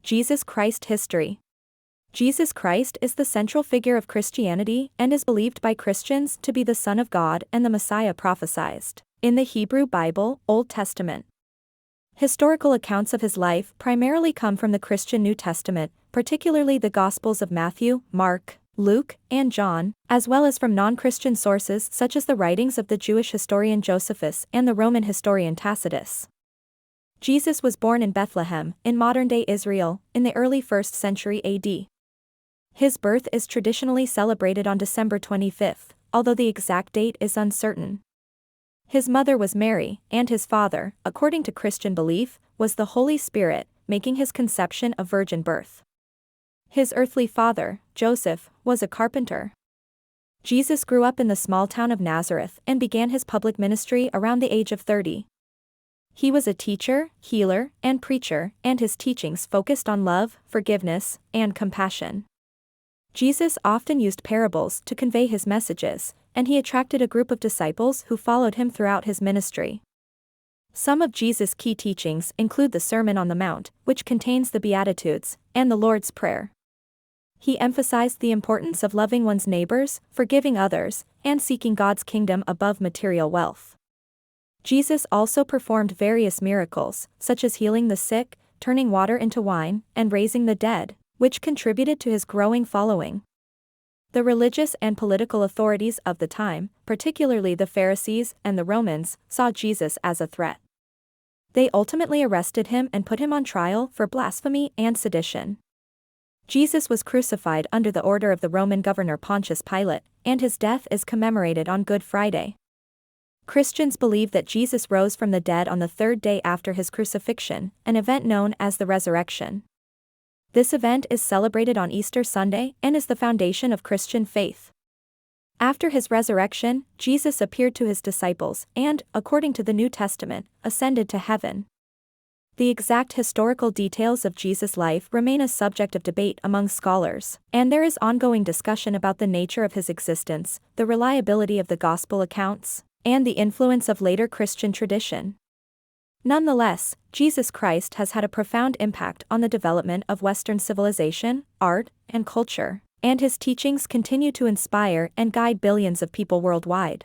Jesus Christ history. Jesus Christ is the central figure of Christianity and is believed by Christians to be the Son of God and the Messiah prophesied in the Hebrew Bible, Old Testament. Historical accounts of his life primarily come from the Christian New Testament, particularly the Gospels of Matthew, Mark, Luke, and John, as well as from non-Christian sources such as the writings of the Jewish historian Josephus and the Roman historian Tacitus. Jesus was born in Bethlehem, in modern-day Israel, in the early 1st century AD. His birth is traditionally celebrated on December 25, although the exact date is uncertain. His mother was Mary, and his father, according to Christian belief, was the Holy Spirit, making his conception a virgin birth. His earthly father, Joseph, was a carpenter. Jesus grew up in the small town of Nazareth and began his public ministry around the age of 30. He was a teacher, healer, and preacher, and his teachings focused on love, forgiveness, and compassion. Jesus often used parables to convey his messages, and he attracted a group of disciples who followed him throughout his ministry. Some of Jesus' key teachings include the Sermon on the Mount, which contains the Beatitudes, and the Lord's Prayer. He emphasized the importance of loving one's neighbors, forgiving others, and seeking God's kingdom above material wealth. Jesus also performed various miracles, such as healing the sick, turning water into wine, and raising the dead, which contributed to his growing following. The religious and political authorities of the time, particularly the Pharisees and the Romans, saw Jesus as a threat. They ultimately arrested him and put him on trial for blasphemy and sedition. Jesus was crucified under the order of the Roman governor Pontius Pilate, and his death is commemorated on Good Friday. Christians believe that Jesus rose from the dead on the third day after his crucifixion, an event known as the resurrection. This event is celebrated on Easter Sunday and is the foundation of Christian faith. After his resurrection, Jesus appeared to his disciples and, according to the New Testament, ascended to heaven. The exact historical details of Jesus' life remain a subject of debate among scholars, and there is ongoing discussion about the nature of his existence, the reliability of the gospel accounts, and the influence of later Christian tradition. Nonetheless, Jesus Christ has had a profound impact on the development of Western civilization, art, and culture, and his teachings continue to inspire and guide billions of people worldwide.